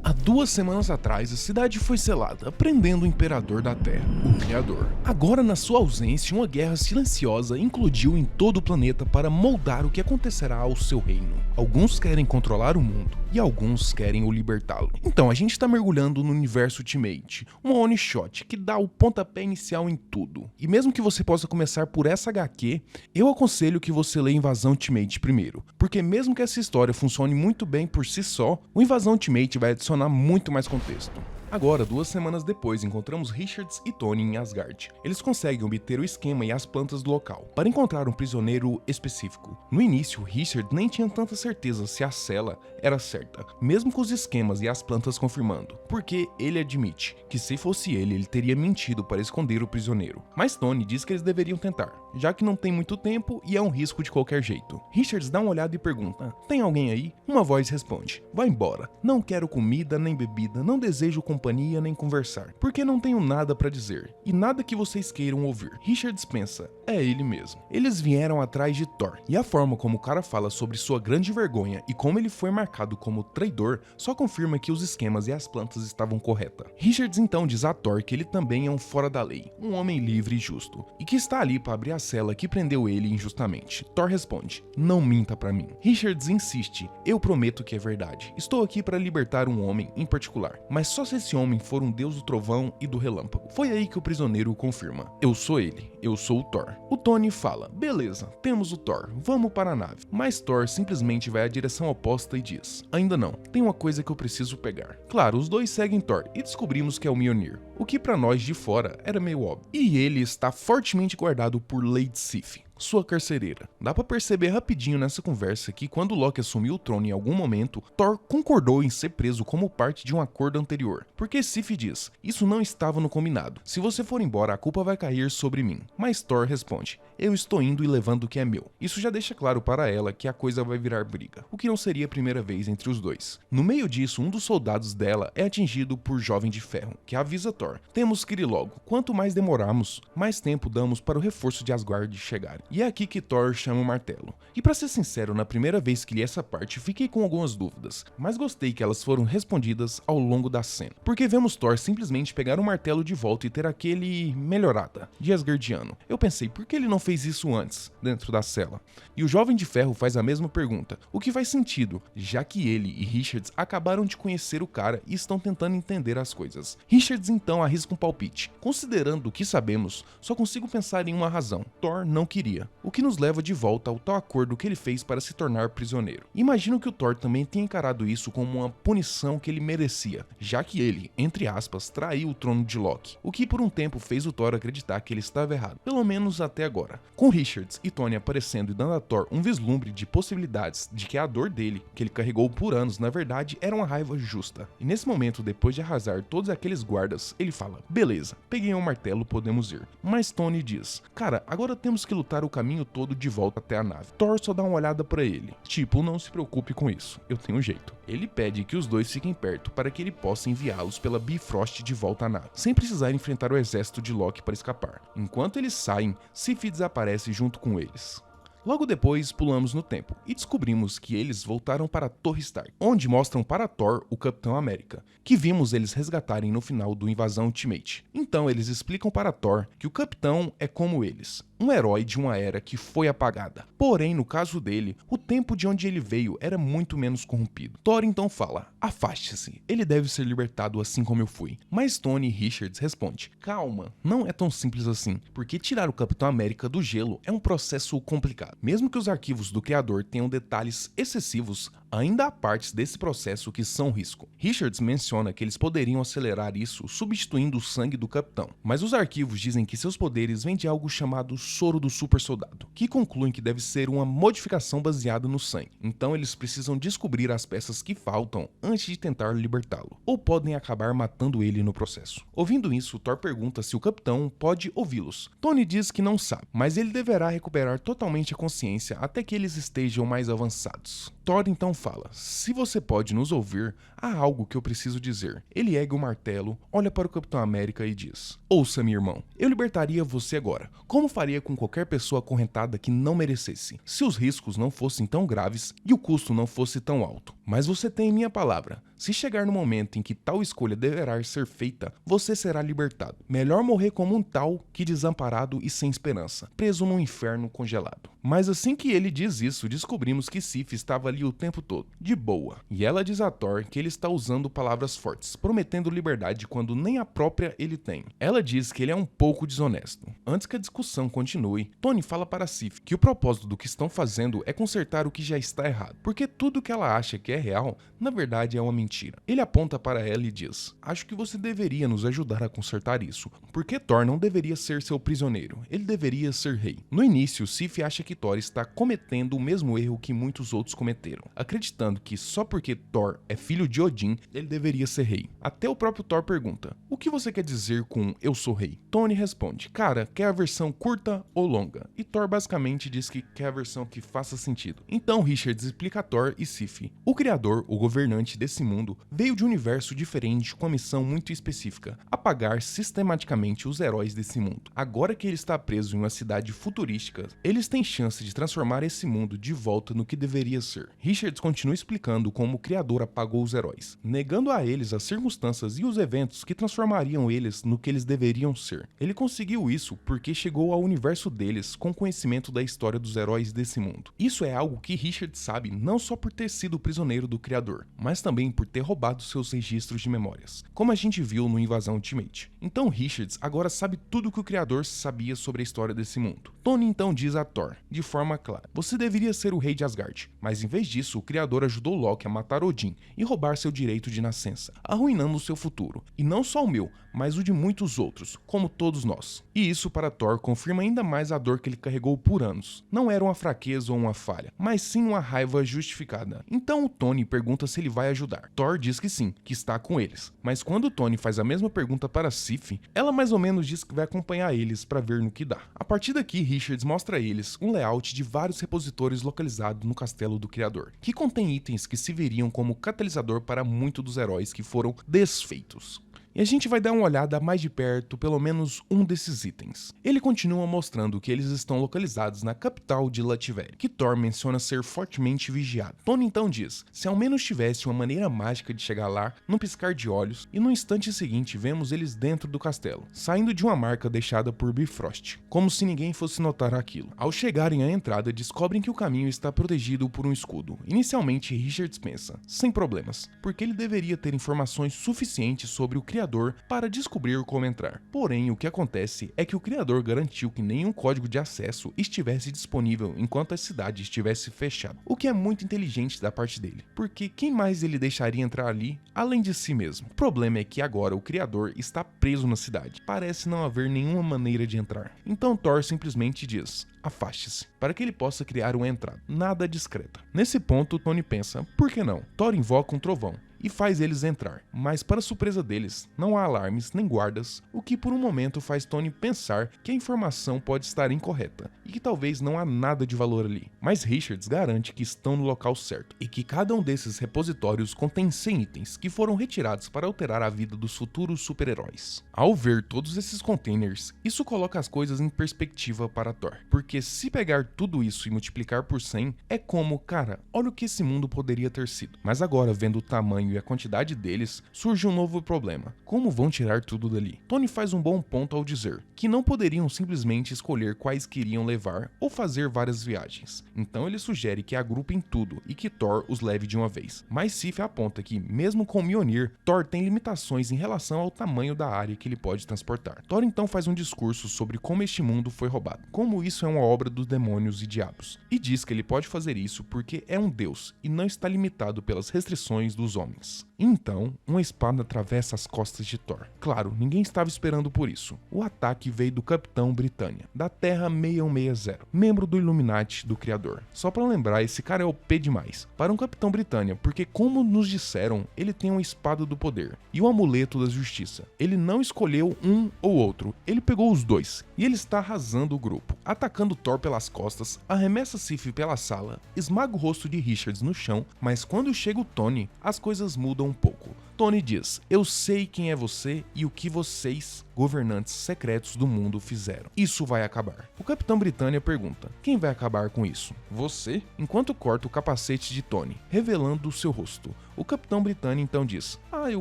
Há 2 semanas atrás, a cidade foi selada, prendendo o Imperador da Terra, o Criador. Agora, na sua ausência, uma guerra silenciosa eclodiu em todo o planeta para moldar o que acontecerá ao seu reino. Alguns querem controlar o mundo, e alguns querem o libertá-lo. Então, a gente está mergulhando no universo Ultimate, uma one-shot que dá o pontapé inicial em tudo. E mesmo que você possa começar por essa HQ, eu aconselho que você leia Invasão Ultimate primeiro, porque mesmo que essa história funcione muito bem por si só, o Invasão Ultimate vai adicionar muito mais contexto. Agora, 2 semanas depois, encontramos Richards e Tony em Asgard. Eles conseguem obter o esquema e as plantas do local, para encontrar um prisioneiro específico. No início, Richard nem tinha tanta certeza se a cela era certa, mesmo com os esquemas e as plantas confirmando, porque ele admite que se fosse ele teria mentido para esconder o prisioneiro. Mas Tony diz que eles deveriam tentar, já que não tem muito tempo e é um risco de qualquer jeito. Richards dá uma olhada e pergunta: tem alguém aí? Uma voz responde: vai embora, não quero comida nem bebida, não desejo companhia nem conversar, porque não tenho nada pra dizer, e nada que vocês queiram ouvir. Richards pensa, é ele mesmo. Eles vieram atrás de Thor, e a forma como o cara fala sobre sua grande vergonha e como ele foi marcado como traidor só confirma que os esquemas e as plantas estavam corretas. Richards então diz a Thor que ele também é um fora da lei, um homem livre e justo, e que está ali para abrir a cela que prendeu ele injustamente. Thor responde, não minta pra mim. Richards insiste, eu prometo que é verdade, estou aqui para libertar um homem em particular, mas só se esse homem for um deus do trovão e do relâmpago. Foi aí que o prisioneiro confirma, eu sou ele, eu sou o Thor. O Tony fala, beleza, temos o Thor, vamos para a nave. Mas Thor simplesmente vai à direção oposta e diz, ainda não, tem uma coisa que eu preciso pegar. Claro, os dois seguem Thor e descobrimos que é o Mjolnir, o que pra nós de fora era meio óbvio. E ele está fortemente guardado por Lady Sif, sua carcereira. Dá pra perceber rapidinho nessa conversa que quando Loki assumiu o trono em algum momento, Thor concordou em ser preso como parte de um acordo anterior, porque Sif diz, isso não estava no combinado, se você for embora a culpa vai cair sobre mim. Mas Thor responde, eu estou indo e levando o que é meu. Isso já deixa claro para ela que a coisa vai virar briga, o que não seria a primeira vez entre os dois. No meio disso, um dos soldados dela é atingido por Jovem de Ferro, que avisa Thor, temos que ir logo, quanto mais demorarmos, mais tempo damos para o reforço de Asgard chegar. E é aqui que Thor chama o martelo. E pra ser sincero, na primeira vez que li essa parte, fiquei com algumas dúvidas, mas gostei que elas foram respondidas ao longo da cena. Porque vemos Thor simplesmente pegar o martelo de volta e ter aquele melhorada de Asgardiano. Eu pensei, por que ele não fez isso antes, dentro da cela? E o Jovem de Ferro faz a mesma pergunta, o que faz sentido, já que ele e Richards acabaram de conhecer o cara e estão tentando entender as coisas. Richards então arrisca um palpite. Considerando o que sabemos, só consigo pensar em uma razão, Thor não queria. O que nos leva de volta ao tal acordo que ele fez para se tornar prisioneiro. Imagino que o Thor também tenha encarado isso como uma punição que ele merecia, já que ele, entre aspas, traiu o trono de Loki, o que por um tempo fez o Thor acreditar que ele estava errado, pelo menos até agora. Com Richards e Tony aparecendo e dando a Thor um vislumbre de possibilidades de que a dor dele, que ele carregou por anos, na verdade era uma raiva justa. E nesse momento, depois de arrasar todos aqueles guardas, ele fala, beleza, peguei um martelo, podemos ir. Mas Tony diz, cara, agora temos que lutar o caminho todo de volta até a nave. Thor só dá uma olhada pra ele, tipo, não se preocupe com isso, eu tenho um jeito. Ele pede que os dois fiquem perto para que ele possa enviá-los pela Bifrost de volta à nave, sem precisar enfrentar o exército de Loki para escapar. Enquanto eles saem, Sif desaparece junto com eles. Logo depois, pulamos no tempo e descobrimos que eles voltaram para a Torre Stark, onde mostram para Thor o Capitão América, que vimos eles resgatarem no final do Invasão Ultimate. Então eles explicam para Thor que o Capitão é como eles, um herói de uma era que foi apagada. Porém, no caso dele, o tempo de onde ele veio era muito menos corrompido. Thor então fala, afaste-se, ele deve ser libertado assim como eu fui. Mas Tony e Richards responde, calma, não é tão simples assim, porque tirar o Capitão América do gelo é um processo complicado. Mesmo que os arquivos do criador tenham detalhes excessivos, ainda há partes desse processo que são risco. Richards menciona que eles poderiam acelerar isso substituindo o sangue do capitão, mas os arquivos dizem que seus poderes vêm de algo chamado soro do super soldado, que concluem que deve ser uma modificação baseada no sangue. Então eles precisam descobrir as peças que faltam antes de tentar libertá-lo, ou podem acabar matando ele no processo. Ouvindo isso, Thor pergunta se o capitão pode ouvi-los. Tony diz que não sabe, mas ele deverá recuperar totalmente a consciência até que eles estejam mais avançados. Thor então fala: se você pode nos ouvir, há algo que eu preciso dizer. Ele ergue o martelo, olha para o Capitão América e diz: ouça-me, irmão, eu libertaria você agora, como faria com qualquer pessoa acorrentada que não merecesse, se os riscos não fossem tão graves e o custo não fosse tão alto. Mas você tem minha palavra. Se chegar no momento em que tal escolha deverá ser feita, você será libertado. Melhor morrer como um tal que desamparado e sem esperança, preso num inferno congelado. Mas assim que ele diz isso, descobrimos que Sif estava ali o tempo todo, de boa. E ela diz a Thor que ele está usando palavras fortes, prometendo liberdade quando nem a própria ele tem. Ela diz que ele é um pouco desonesto. Antes que a discussão continue, Tony fala para Sif que o propósito do que estão fazendo é consertar o que já está errado, porque tudo que ela acha que é real, na verdade é uma mentira. Ele aponta para ela e diz: acho que você deveria nos ajudar a consertar isso, porque Thor não deveria ser seu prisioneiro, ele deveria ser rei. No início, Sif acha que Thor está cometendo o mesmo erro que muitos outros cometeram, acreditando que só porque Thor é filho de Odin, ele deveria ser rei. Até o próprio Thor pergunta: o que você quer dizer com eu sou rei? Tony responde: cara, quer a versão curta ou longa? E Thor basicamente diz que quer a versão que faça sentido. Então Richards explica a Thor e Sif: o criador, o governante desse mundo, veio de um universo diferente com uma missão muito específica: apagar sistematicamente os heróis desse mundo. Agora que ele está preso em uma cidade futurística, eles têm chance de transformar esse mundo de volta no que deveria ser. Richards continua explicando como o criador apagou os heróis, negando a eles as circunstâncias e os eventos que transformariam eles no que eles deveriam ser. Ele conseguiu isso porque chegou ao universo deles com conhecimento da história dos heróis desse mundo. Isso é algo que Richards sabe não só por ter sido prisioneiro do criador, mas também por ter roubado seus registros de memórias, como a gente viu no Invasão Ultimate. Então Richards agora sabe tudo o que o criador sabia sobre a história desse mundo. Tony então diz a Thor, de forma clara: você deveria ser o rei de Asgard, mas em vez disso o criador ajudou Loki a matar Odin e roubar seu direito de nascença, arruinando seu futuro, e não só o meu, mas o de muitos outros, como todos nós. E isso para Thor confirma ainda mais a dor que ele carregou por anos. Não era uma fraqueza ou uma falha, mas sim uma raiva justificada. Então o Tony pergunta se ele vai ajudar. Thor diz que sim, que está com eles. Mas quando o Tony faz a mesma pergunta para Sif, ela mais ou menos diz que vai acompanhar eles para ver no que dá. A partir daqui, Richards mostra a eles um layout de vários repositórios localizados no castelo do criador, que contém itens que se veriam como catalisador para muitos dos heróis que foram desfeitos. E a gente vai dar uma olhada mais de perto pelo menos um desses itens. Ele continua mostrando que eles estão localizados na capital de Lativéria, que Thor menciona ser fortemente vigiado. Tony então diz: se ao menos tivesse uma maneira mágica de chegar lá, num piscar de olhos, e no instante seguinte vemos eles dentro do castelo, saindo de uma marca deixada por Bifrost, como se ninguém fosse notar aquilo. Ao chegarem à entrada, descobrem que o caminho está protegido por um escudo. Inicialmente, Richards pensa: sem problemas, porque ele deveria ter informações suficientes sobre o criador para descobrir como entrar. Porém, o que acontece é que o criador garantiu que nenhum código de acesso estivesse disponível enquanto a cidade estivesse fechada, o que é muito inteligente da parte dele, porque quem mais ele deixaria entrar ali além de si mesmo? O problema é que agora o criador está preso na cidade, parece não haver nenhuma maneira de entrar. Então Thor simplesmente diz: afaste-se, para que ele possa criar uma entrada, nada discreta. Nesse ponto, Tony pensa: por que não? Thor invoca um trovão e faz eles entrar, mas para surpresa deles, não há alarmes nem guardas, o que por um momento faz Tony pensar que a informação pode estar incorreta e que talvez não há nada de valor ali. Mas Richards garante que estão no local certo e que cada um desses repositórios contém 100 itens que foram retirados para alterar a vida dos futuros super-heróis. Ao ver todos esses containers, isso coloca as coisas em perspectiva para Thor, porque se pegar tudo isso e multiplicar por 100, é como, cara, olha o que esse mundo poderia ter sido. Mas agora, vendo o tamanho e a quantidade deles, surge um novo problema: como vão tirar tudo dali? Tony faz um bom ponto ao dizer que não poderiam simplesmente escolher quais queriam levar ou fazer várias viagens, então ele sugere que agrupem tudo e que Thor os leve de uma vez. Mas Sif aponta que, mesmo com Mjolnir, Thor tem limitações em relação ao tamanho da área que ele pode transportar. Thor então faz um discurso sobre como este mundo foi roubado, como isso é uma obra dos demônios e diabos, e diz que ele pode fazer isso porque é um deus e não está limitado pelas restrições dos homens. enormes. Então, uma espada atravessa as costas de Thor. Claro, ninguém estava esperando por isso. O ataque veio do Capitão Britânia, da Terra 6160, membro do Illuminati do Criador. Só pra lembrar, esse cara é OP demais para um Capitão Britânia, porque como nos disseram, ele tem uma espada do poder e o amuleto da justiça. Ele não escolheu um ou outro, ele pegou os dois, e ele está arrasando o grupo, atacando Thor pelas costas, arremessa Sif pela sala, esmaga o rosto de Richards no chão, mas quando chega o Tony, as coisas mudam um pouco. Tony diz: eu sei quem é você e o que vocês, governantes secretos do mundo, fizeram. Isso vai acabar. O Capitão Britânia pergunta: quem vai acabar com isso? Você? Enquanto corta o capacete de Tony, revelando o seu rosto. O Capitão Britânia então diz: ah, eu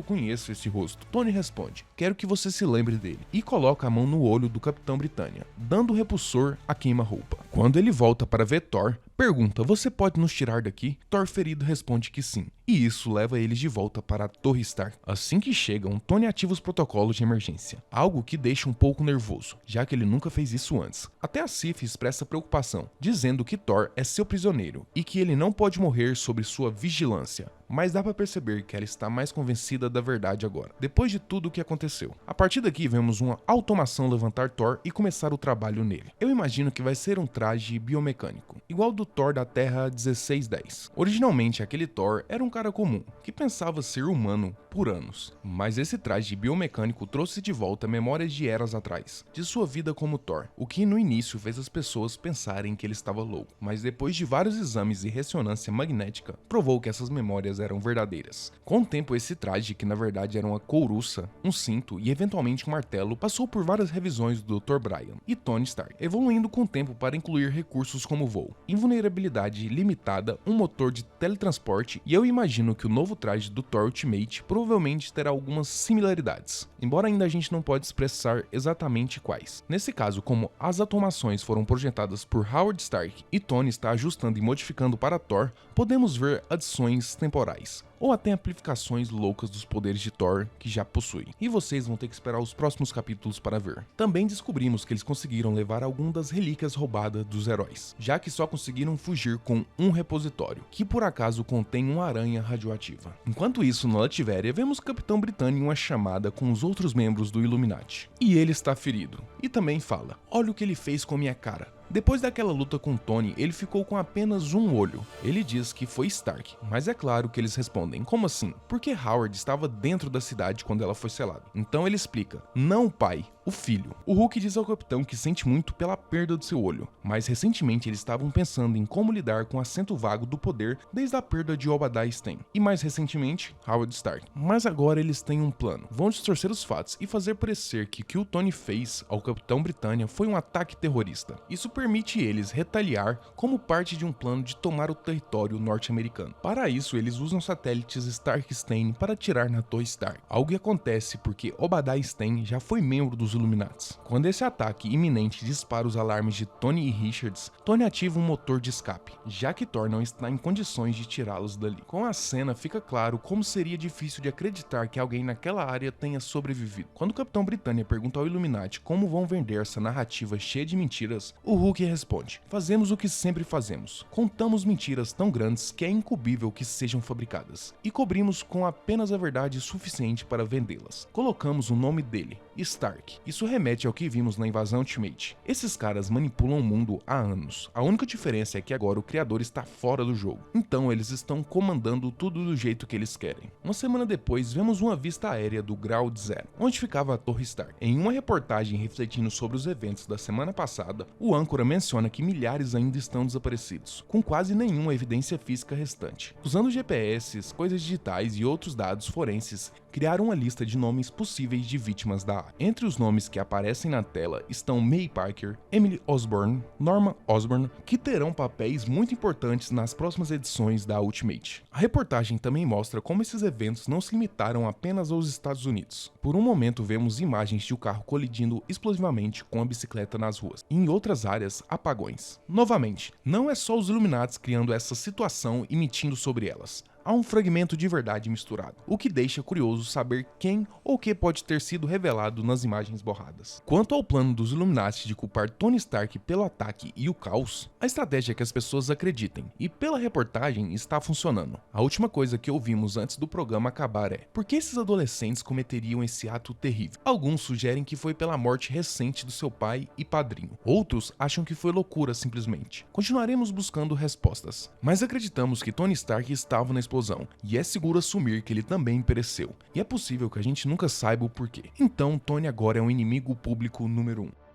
conheço esse rosto. Tony responde: quero que você se lembre dele. E coloca a mão no olho do Capitão Britânia, dando repulsor a queima-roupa. Quando ele volta para ver Thor, pergunta: você pode nos tirar daqui? Thor ferido responde que sim. E isso leva eles de volta para a Torre Stark. Assim que chegam, Tony ativa os protocolos de emergência, algo que deixa um pouco nervoso, já que ele nunca fez isso antes. Até a Sif expressa preocupação, dizendo que Thor é seu prisioneiro e que ele não pode morrer sob sua vigilância. Mas dá pra perceber que ela está mais convencida da verdade agora, depois de tudo o que aconteceu. A partir daqui vemos uma automação levantar Thor e começar o trabalho nele. Eu imagino que vai ser um traje biomecânico, igual do Thor da Terra 1610. Originalmente aquele Thor era um cara comum, que pensava ser humano por anos. Mas esse traje biomecânico trouxe de volta memórias de eras atrás, de sua vida como Thor, o que no início fez as pessoas pensarem que ele estava louco. Mas depois de vários exames e ressonância magnética, provou que essas memórias eram verdadeiras. Com o tempo, esse traje, que na verdade era uma couraça, um cinto e eventualmente um martelo, passou por várias revisões do Dr. Brian e Tony Stark, evoluindo com o tempo para incluir recursos como voo, invulnerabilidade limitada, um motor de teletransporte, e eu imagino que o novo traje do Thor Ultimate provavelmente terá algumas similaridades, embora ainda a gente não pode expressar exatamente quais. Nesse caso, como as automações foram projetadas por Howard Stark e Tony está ajustando e modificando para Thor, podemos ver adições temporais, ou até amplificações loucas dos poderes de Thor que já possui. E vocês vão ter que esperar os próximos capítulos para ver. Também descobrimos que eles conseguiram levar algumas das relíquias roubadas dos heróis, já que só conseguiram fugir com um repositório, que por acaso contém uma aranha radioativa. Enquanto isso, na Latvéria, vemos o Capitão Britânia em uma chamada com os outros membros do Illuminati. E ele está ferido. E também fala: olha o que ele fez com minha cara. Depois daquela luta com Tony, ele ficou com apenas um olho. Ele diz que foi Stark, mas é claro que eles respondem: como assim? Porque Howard estava dentro da cidade quando ela foi selada. Então ele explica: não o pai, o filho. O Hulk diz ao capitão que sente muito pela perda do seu olho, mas recentemente eles estavam pensando em como lidar com o assento vago do poder desde a perda de Obadiah Stane. E mais recentemente, Howard Stark. Mas agora eles têm um plano. Vão distorcer os fatos e fazer parecer que o que o Tony fez ao Capitão Britânia foi um ataque terrorista. Isso permite eles retaliar como parte de um plano de tomar o território norte-americano. Para isso, eles usam satélites Stark-Stane para atirar na Torre Stark. Algo que acontece porque Obadiah Stane já foi membro dos Illuminati. Quando esse ataque iminente dispara os alarmes de Tony e Richards, Tony ativa um motor de escape, já que Thor não está em condições de tirá-los dali. Com a cena, fica claro como seria difícil de acreditar que alguém naquela área tenha sobrevivido. Quando o Capitão Britânia pergunta ao Illuminati como vão vender essa narrativa cheia de mentiras, o Hulk responde: fazemos o que sempre fazemos. Contamos mentiras tão grandes que é inconcebível que sejam fabricadas, e cobrimos com apenas a verdade suficiente para vendê-las. Colocamos o nome dele, Stark. Isso remete ao que vimos na invasão Ultimate. Esses caras manipulam o mundo há anos. A única diferença é que agora o criador está fora do jogo. Então eles estão comandando tudo do jeito que eles querem. Uma semana depois, vemos uma vista aérea do Ground Zero, onde ficava a Torre Stark. Em uma reportagem refletindo sobre os eventos da semana passada, o âncora menciona que milhares ainda estão desaparecidos, com quase nenhuma evidência física restante. Usando GPS, coisas digitais e outros dados forenses, criaram uma lista de nomes possíveis de vítimas da área. Entre os nomes que aparecem na tela estão May Parker, Emily Osborn, Norma Osborn, que terão papéis muito importantes nas próximas edições da Ultimate. A reportagem também mostra como esses eventos não se limitaram apenas aos Estados Unidos. Por um momento vemos imagens de um carro colidindo explosivamente com a bicicleta nas ruas, e em outras áreas, apagões. Novamente, não é só os Illuminati criando essa situação e mentindo sobre elas. há um fragmento de verdade misturado, o que deixa curioso saber quem ou o que pode ter sido revelado nas imagens borradas. Quanto ao plano dos Illuminati de culpar Tony Stark pelo ataque e o caos, a estratégia é que as pessoas acreditem, e pela reportagem está funcionando. A última coisa que ouvimos antes do programa acabar é: por que esses adolescentes cometeriam esse ato terrível? Alguns sugerem que foi pela morte recente do seu pai e padrinho. Outros acham que foi loucura simplesmente. Continuaremos buscando respostas, mas acreditamos que Tony Stark estava na explosão, e é seguro assumir que ele também pereceu. E é possível que a gente nunca saiba o porquê. Então Tony agora é um inimigo público número 1.